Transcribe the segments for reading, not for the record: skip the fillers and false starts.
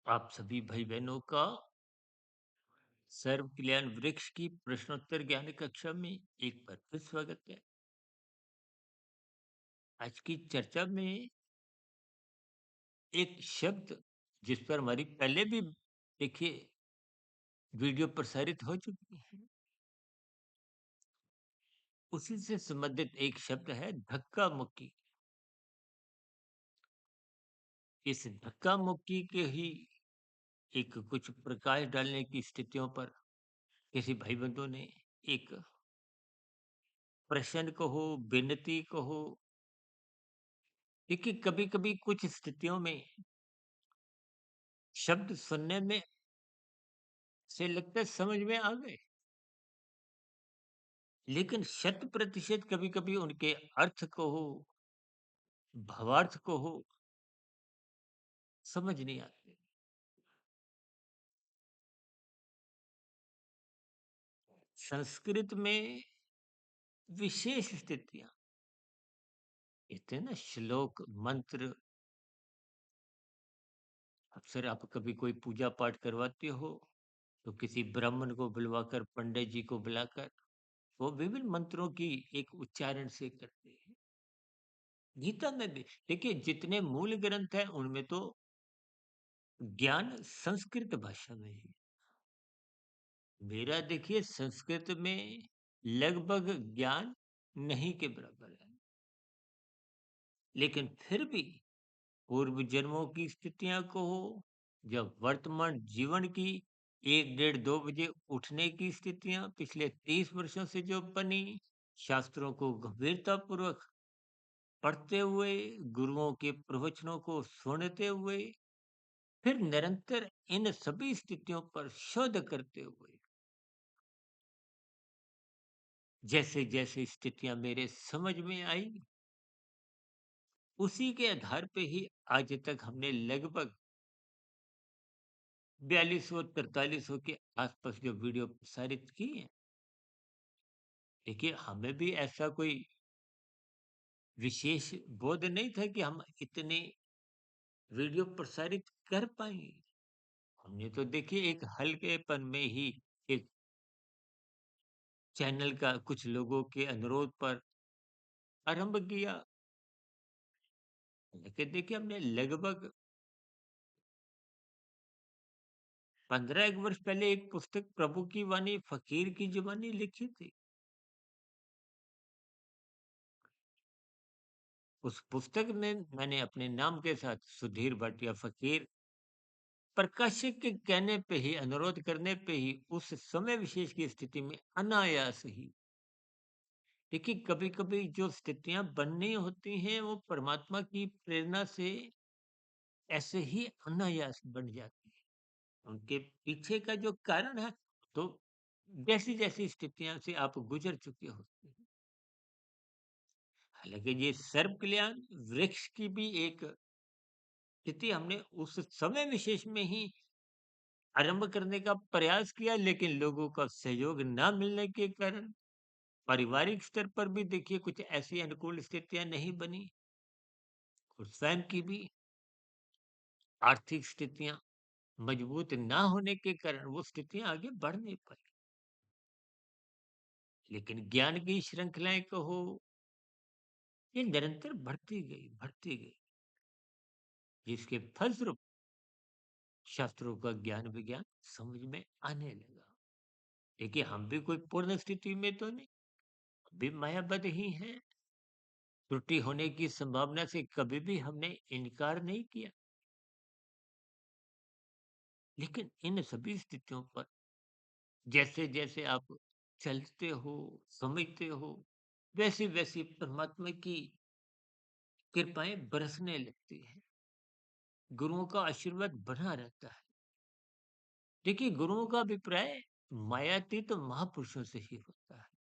आप सभी भाई बहनों का सर्व कल्याण वृक्ष की प्रश्नोत्तर ज्ञान कक्षा में एक बार फिर स्वागत है। आज की चर्चा में एक शब्द जिस पर हमारी पहले भी देखिए वीडियो प्रसारित हो चुकी है, उसी से संबंधित एक शब्द है धक्का मुक्की। इस धक्का मुक्की के ही एक कुछ प्रकाश डालने की स्थितियों पर किसी भाई बंधु ने एक प्रश्न कहो, विनती कहो। देखिए कभी कभी कुछ स्थितियों में शब्द सुनने में से लगता है समझ में आ गए, लेकिन शत प्रतिशत कभी कभी उनके अर्थ को हो, भावार्थ को हो, समझ नहीं आते। संस्कृत में विशेष स्थितियां, कहते हैं ना, श्लोक मंत्र। अक्सर आप कभी कोई पूजा पाठ करवाते हो तो किसी ब्राह्मण को बुलवाकर, पंडित जी को बुलाकर वो विभिन्न मंत्रों की एक उच्चारण से करते हैं। गीता में भी देखिए जितने मूल ग्रंथ हैं उनमें तो ज्ञान संस्कृत भाषा में है। मेरा देखिए संस्कृत में लगभग ज्ञान नहीं के बराबर है, लेकिन फिर भी पूर्व जन्मों की स्थितियां को हो, जब वर्तमान जीवन की 1 डेढ़ 2 बजे उठने की स्थितियां पिछले 30 वर्षों से जो बनी, शास्त्रों को गंभीरता पूर्वक पढ़ते हुए, गुरुओं के प्रवचनों को सुनते हुए, फिर निरंतर इन सभी स्थितियों पर शोध करते हुए, जैसे जैसे स्थितियां मेरे समझ में आई, उसी के आधार पे ही आज तक हमने लगभग 4200 4300 के आसपास जो वीडियो प्रसारित की है। देखिए हमें भी ऐसा कोई विशेष बोध नहीं था कि हम इतने वीडियो प्रसारित कर पाएंगे। हमने तो देखिए एक हल्केपन में ही एक चैनल का कुछ लोगों के अनुरोध पर आरंभ किया। लेकिन देखिए हमने लगभग 15 एक वर्ष पहले एक पुस्तक प्रभु की वाणी फकीर की जुबानी लिखी थी। उस पुस्तक में मैंने अपने नाम के साथ सुधीर भाटिया फकीर, प्रकाशक के कहने पे ही, अनुरोध करने पे ही, उस समय विशेष की स्थिति में अनायास ही, देखिए कभी कभी जो स्थितियां बननी होती हैं वो परमात्मा की प्रेरणा से ऐसे ही अनायास बन जाती है। उनके पीछे का जो कारण है, तो जैसी जैसी स्थितियां से आप गुजर चुके होते हैं। हालांकि ये सर्व कल्याण वृक्ष की भी एक स्थिति हमने उस समय विशेष में ही आरंभ करने का प्रयास किया, लेकिन लोगों का सहयोग ना मिलने के कारण पारिवारिक स्तर पर भी देखिए कुछ ऐसी अनुकूल स्थितियां नहीं बनी, और स्वयं की भी आर्थिक स्थितियां मजबूत ना होने के कारण वो स्थितियां आगे बढ़ नहीं पाई। लेकिन ज्ञान की श्रृंखलाएं कहो, ये निरंतर बढ़ती गई, जिसके फलस्वरूप शास्त्रों का ज्ञान विज्ञान समझ में आने लगा। देखिए हम भी कोई पूर्ण स्थिति में तो नहीं, अभी मायाबद्ध ही हैं। त्रुटि होने की संभावना से कभी भी हमने इनकार नहीं किया, लेकिन इन सभी स्थितियों पर जैसे जैसे आप चलते हो, समझते हो, वैसी वैसी परमात्मा की कृपाएं बरसने लगती हैं, गुरुओं का आशीर्वाद बना रहता है। देखिए गुरुओं का अभिप्राय मायातीत महापुरुषों से ही होता है।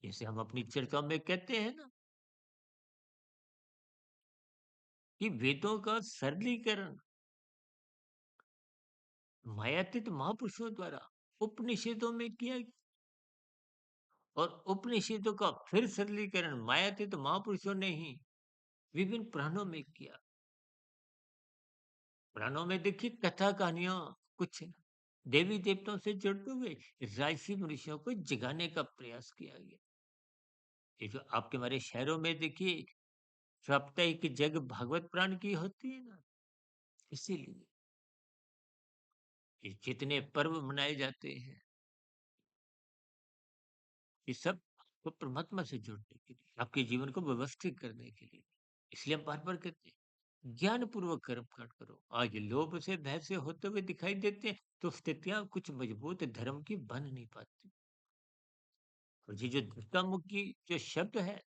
जैसे हम अपनी चर्चा में कहते हैं ना कि वेदों का सरलीकरण मायातीत महापुरुषों द्वारा उपनिषदों में किया गया, और उपनिषदों का फिर सरलीकरण मायातीत महापुरुषों ने ही विभिन्न पुराणों में किया। पुराणों में देखिए कथा कहानियाँ कुछ देवी-देवताओं से जुड़ते हुए राजसी मनुष्यों को जगाने का प्रयास किया गया। ये जो आपके हमारे शहरों में देखिए साप्ताहिक जग भागवत पुराण की होती है ना, इसीलिए ये जितने पर्व मनाए जाते हैं, ये सब आपको परमात्मा से जोड़ने के लिए, आपके जीवन को व्यवस्थित करने के लिए। इसलिए हम बार-बार कहते हैं, ज्ञानपूर्वक कर्म कांड करो। आज लोभ से, भय से होते हुए दिखाई देते हैं, तो स्थितियाँ कुछ मजबूत धर्म की बन नहीं पाती। और ये जो धक्का मुक्की जो शब्द है,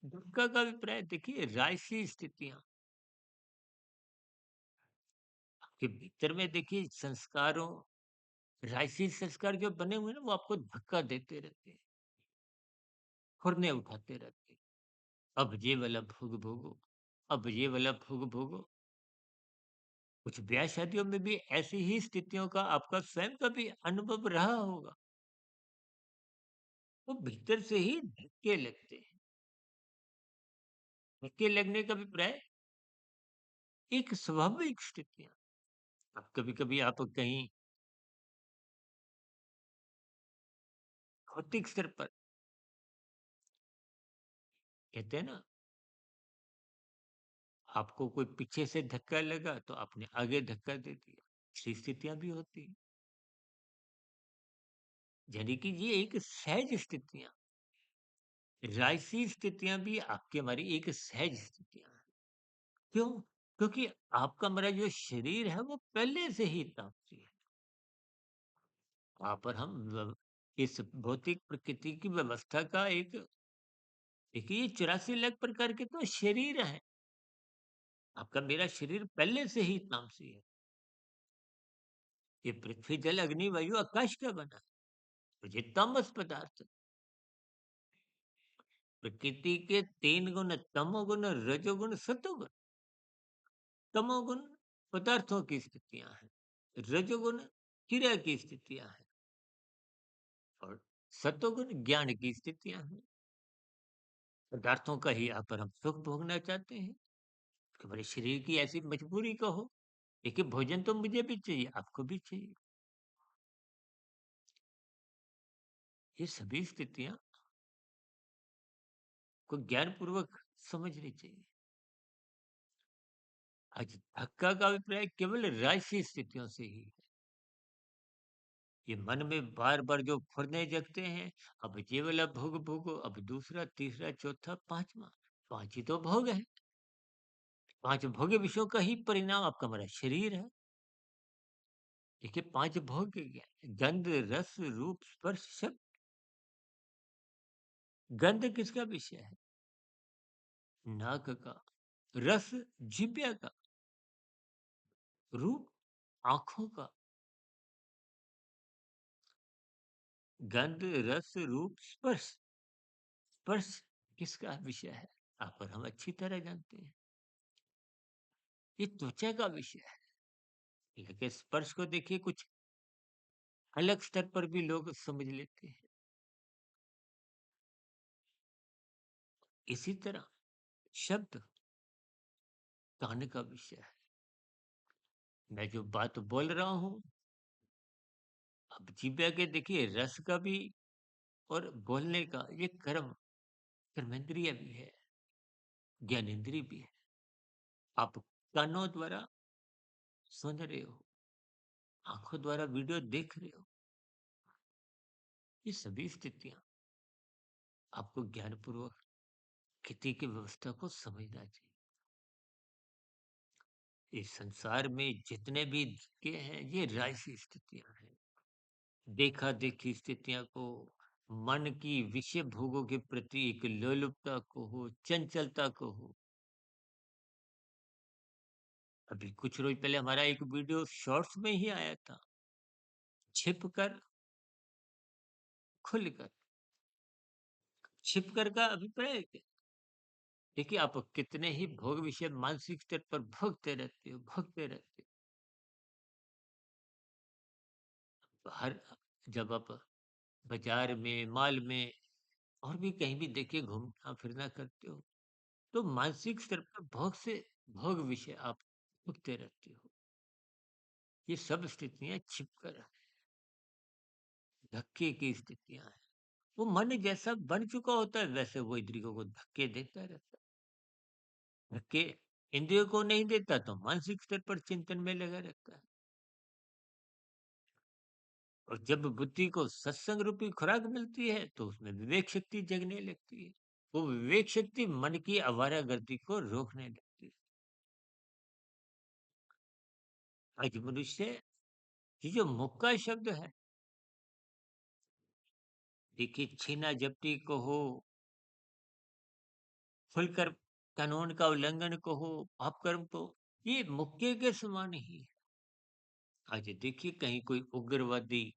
धक्का का अभिप्राय देखिए राजसी स्थितियाँ आपके भीतर में देखिए संस्कारों राजसी संस्कार जो बने हुए हैं ना, वो आपको धक्का देते रहते हैं, खुरने उठाते रहते हैं। अब ये वाला भोग भोगो, अब ये वाला भोग भोगो। कुछ ब्याह शादियों में भी ऐसी ही स्थितियों का आपका स्वयं का भी अनुभव रहा होगा। वो भीतर से ही धक्के लगते हैं। धक्के लगने का अभिप्राय एक स्वाभाविक स्थितियाँ। अब कभी-कभी आप कहीं भौतिक स्तर पर कहते हैं ना, आपको कोई पीछे से धक्का लगा तो आपने आगे धक्का दे दिया। ऐसी स्थितियाँ भी होती हैं। यानी कि ये एक सहज स्थितियाँ, राजसी स्थितियाँ भी आपकी हमारी एक सहज स्थितियाँ हैं। क्यों? क्योंकि आपका हमारा जो शरीर है वो पहले से ही तामसी है। वहाँ पर हम इस भौतिक प्रकृति की व्यवस्था का एक देखिए 84 लाख प्रकार के तो शरीर हैं। आपका मेरा शरीर पहले से ही तामसी है। ये पृथ्वी, जल, अग्नि, वायु, आकाश का बना है। और ये तामस पदार्थ प्रकृति के 3 गुण तमोगुण, रजोगुण, सतोगुण। तमोगुण पदार्थों की स्थितियाँ हैं। रजोगुण क्रिया की स्थितियाँ हैं और सतोगुण ज्ञान की स्थितियाँ हैं। पदार्थों का ही यहाँ पर हम सुख भोगना चाहते हैं। कि हमारे शरीर की ऐसी मजबूरी कहो। देखिए भोजन तो मुझे भी चाहिए, आपको भी चाहिए। ये सभी स्थितियाँ को ज्ञानपूर्वक समझनी चाहिए। आज धक्का का अभिप्राय केवल राजसी स्थितियों से ही है। ये मन में बार-बार जो फुरने जगते हैं, अब ये वाला भोग भोगो, अब दूसरा, तीसरा, चौथा, 5वाँ। 5 ही तो भोग हैं। 5 भोग्य विषयों का ही परिणाम आपका हमारा शरीर है। देखिए 5 भोग क्या है? गंध, रस, रूप, स्पर्श, शब्द। गंध किसका विषय है? नाक का। रस जीभ का। रूप आँखों का। गंध, रस, रूप, स्पर्श। स्पर्श किसका विषय है? आप और हम अच्छी तरह जानते हैं। ये त्वचा का विषय है। लेकिन स्पर्श को देखिए कुछ अलग स्तर पर भी लोग समझ लेते हैं। इसी तरह शब्द कान का विषय है। मैं जो बात बोल रहा हूँ, अब जीभ के देखिए रस का भी और बोलने का ये कर्मेंद्रिय भी है, ज्ञानेंद्रिय भी है। आप कानों द्वारा सुन रहे हो, आँखों द्वारा वीडियो देख रहे हो। ये सभी स्थितियाँ आपको ज्ञानपूर्वक खेती की व्यवस्था को समझना चाहिए। इस संसार में जितने भी धक्के हैं, ये राजसी स्थितियाँ हैं। देखा-देखी स्थितियों को, मन की विषय भोगों के प्रति एक लोलुपता को हो, चंचलता को हो। अभी कुछ रोज पहले हमारा एक वीडियो शॉर्ट्स में ही आया था। छिपकर, खुलकर। छिपकर का अभिप्राय क्या? देखिए, आप कितने ही भोग विषय मानसिक स्तर पर भोगते रहते हो। हर जब आप बाजार में, मॉल में और भी कहीं भी देखिए घूमना-फिरना करते हो, तो मानसिक स्तर पर भोग विषय आप उठते रहते हो। ये सब स्थितियाँ छिपकर है, धक्के की स्थितियाँ हैं। वो मन जैसा बन चुका होता है वैसे वो इंद्रियों को धक्के देता रहता है। धक्के इंद्रियों को नहीं देता तो मानसिक स्तर पर चिंतन में लगा रहता है। और जब बुद्धि को सत्संग रूपी खुराक मिलती है तो उसमें विवेक शक्ति जगने लगती है। वो विवेक शक्ति मन की आवारागर्दी को रोकने लगती है। आज मनुष्य, ये जो मुक्का शब्द है, देखिए छीना झपटी को हो, खुलकर कानून का उल्लंघन को हो, पाप कर्म को, ये मुक्के के समान ही है। आज देखिए कहीं कोई उग्रवादी,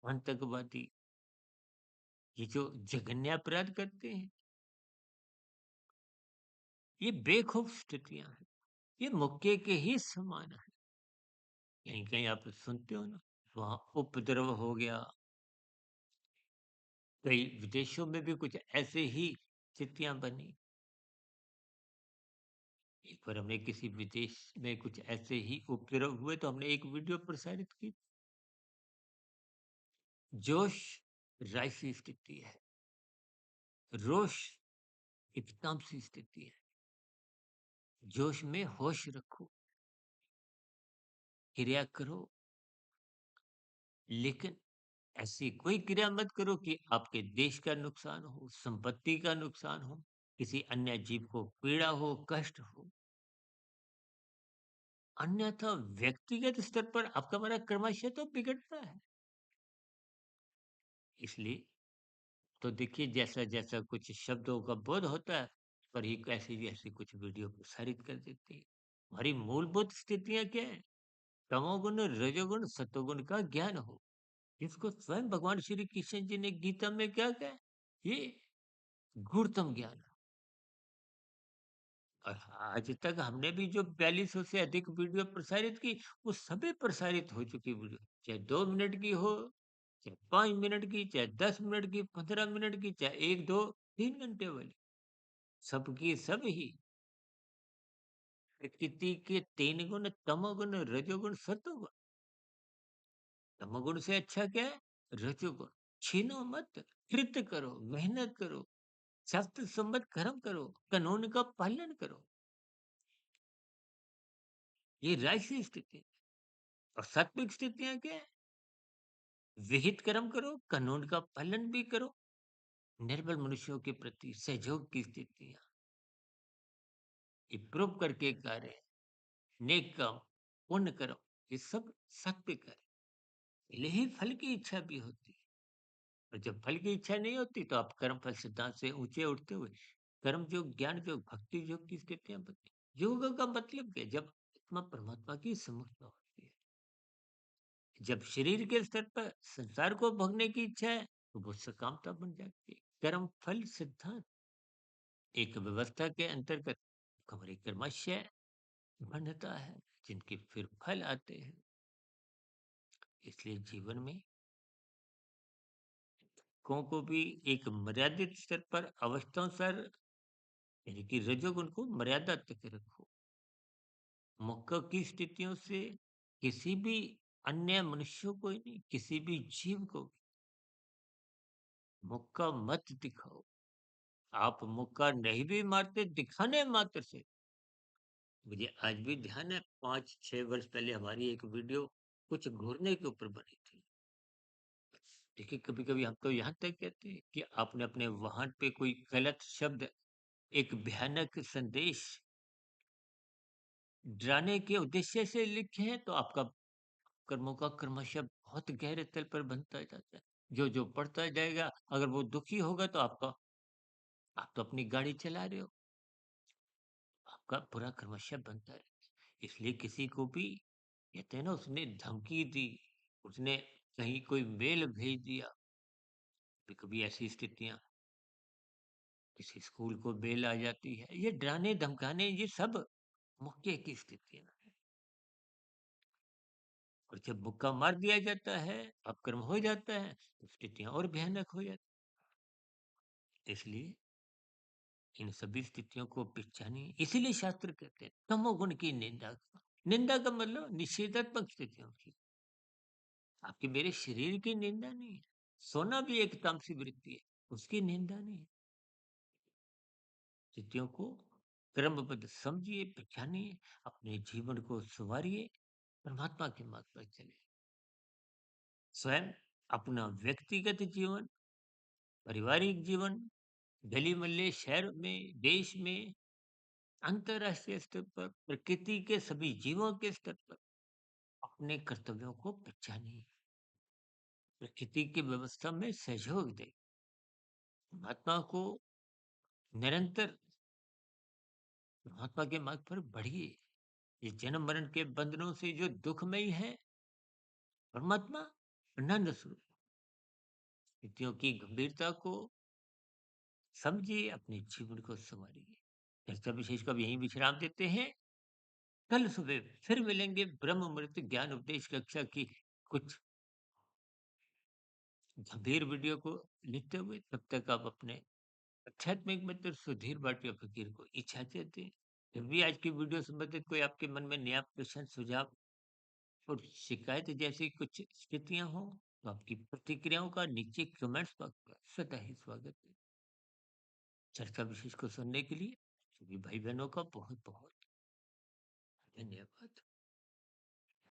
आतंकवादी, ये जो जघन्य अपराध करते हैं, ये बेखौफ स्थितियां हैं, ये मुक्के के ही समान है। कहीं कहीं आप सुनते हो ना, वहां उपद्रव हो गया। कई विदेशों में भी कुछ ऐसे ही स्थितियां बनी। एक बार हमने किसी विदेश में कुछ ऐसे ही उपद्रव हुए तो हमने एक वीडियो प्रसारित की। जोश राशि स्थिति है, रोष इकताम सी स्थिति है। जोश में होश रखो, क्रिया करो, लेकिन ऐसी कोई क्रिया मत करो कि आपके देश का नुकसान हो, संपत्ति का नुकसान हो, किसी अन्य जीव को पीड़ा हो, कष्ट हो। अन्यथा व्यक्तिगत स्तर पर आपका हमारा क्रमशः तो बिगड़ता है। इसलिए तो देखिए जैसा-जैसा कुछ शब्दों का बोध होता है, पर ही ऐसी-ऐसी कुछ वीडियो प्रसारित कर देते हैं। हमारी मूलभूत स्थितियाँ क्या हैं? तमोगुण, रजोगुण, सतोगुण का ज्ञान हो। इसको स्वयं भगवान श्री कृष्ण जी ने गीता में क्या कहा? ये गूढ़तम ज्ञान है। और आज तक हमने भी जो 4200 से अधिक वीडियो प्रसारित की, वो सभी प्रसारित हो चुकी वीडियो। चाहे 2 मिनट की हो, चाहे 5 मिनट की, चाहे 10 मिनट की, 15 मिनट की, चाहे 1, 2, 3 घंटे वाली। सबकी सब ही प्रकृति के 3 गुण, तमोगुण, रजोगुण, सतोगुण। तमोगुण से अच्छा क्या है? रजोगुण। छीनो मत, कृत करो, मेहनत करो, शास्त्र सम्मत कर्म करो, कानून का पालन करो। ये राजसी स्थिति है। और सात्विक स्थितियां क्या है? विहित कर्म करो, कानून का पालन भी करो, निर्बल मनुष्यों के प्रति सहयोग की स्थितियां, इम्प्रूव करके कार्य, नेक काम, पुण्य कर्म, ये सब सात्विक है। यही फल की इच्छा भी होती है। और जब फल की इच्छा नहीं होती तो आप कर्म फल सिद्धांत से ऊंचे उठते हुए कर्म योग, ज्ञान योग, भक्ति योग की स्थितियां बनती हैं। योग का मतलब क्या है? जब आत्मा परमात्मा की समझता होती है, जब शरीर के स्तर पर संसार को भोगने की इच्छा है तो वो सकामता बन जाती है। कर्म फल सिद्धांत एक व्यवस्था के अंतर्गत हमारी कर्मशय बनता है, जिनके फिर फल आते हैं। इसलिए जीवन में को भी एक मर्यादित स्तर पर अवस्थानुसार, यानी कि रजोगुण को मर्यादा तक रखो। मक्का की स्थितियों से किसी भी अन्य मनुष्य को ही नहीं, किसी भी जीव को भी मुक्का मत दिखाओ। आप मुक्का नहीं भी मारते, दिखाने मात्र से, मुझे आज भी ध्यान है 5-6 वर्ष पहले हमारी एक वीडियो कुछ घूरने के ऊपर बनी थी। देखिए कभी-कभी हम तो यहाँ तक कहते हैं कि आपने अपने वाहन पे कोई गलत शब्द, एक भयानक संदेश डराने के उद्देश्य से लिखे हैं तो आपका कर्मों का क्रमशः बहुत गहरे तल पर बनता जाता है। जो पढ़ता जाएगा, अगर वो दुखी होगा तो आप तो अपनी गाड़ी चला रहे हो, आपका बुरा क्रमशः बनता है। इसलिए किसी को भी कहते हैं ना, उसने धमकी दी, उसने कहीं कोई मेल भेज दिया, कभी ऐसी स्थितियाँ, किसी स्कूल को मेल आ जाती है, ये डराने धमकाने, ये सब मुक्के की स्थितियाँ हैं। और जब मुक्का मार दिया जाता है, अपकर्म हो जाता है, तो स्थितियाँ और भयानक हो जाती हैं। इसलिए इन सभी स्थितियों को पहचानिए। इसीलिए शास्त्र कहते हैं तमोगुण की निंदा करो। निंदा का मतलब निषेधात्मक स्थितियों की, आपके मेरे शरीर की निंदा नहीं है। सोना भी एक तामसिक वृत्ति है, उसकी निंदा नहीं है। स्थितियों को क्रमबद्ध समझिए, पहचानिए, अपने जीवन को सँवारिए, परमात्मा के मार्ग पर चलिए। स्वयं अपना व्यक्तिगत जीवन, पारिवारिक जीवन, गली-मोहल्ले, शहर में, देश में, अंतर्राष्ट्रीय स्तर पर, प्रकृति के सभी जीवों के स्तर पर अपने कर्तव्यों को पहचानिए। प्रकृति की व्यवस्था में सहयोग दें। परमात्मा को निरंतर परमात्मा के मार्ग पर बढ़िए। ये जन्म मरण के बंधनों से जो दुखमयी है, परमात्मा आनंद स्वरूप। स्थितियों की गंभीरता को समझिए, अपने जीवन को संवारिए। चर्चा विशेष का अब यहीं विश्राम देते हैं। कल सुबह फिर मिलेंगे ब्रह्म मुहूर्त ज्ञान उपदेश कक्षा की कुछ गंभीर वीडियो को लिखते हुए। तब तक आप अपने आध्यात्मिक मित्र सुधीर भाटिया फकीर को इजाजत दें। जब भी आज की वीडियो संबंधित कोई आपके मन में नया प्रश्न, सुझाव और शिकायत जैसी कुछ स्थितियां हो, तो आपकी प्रतिक्रियाओं का नीचे कमेंट्स बॉक्स पर सदा ही स्वागत है। चर्चा विशेष को सुनने के लिए सभी भाई बहनों का बहुत बहुत धन्यवाद।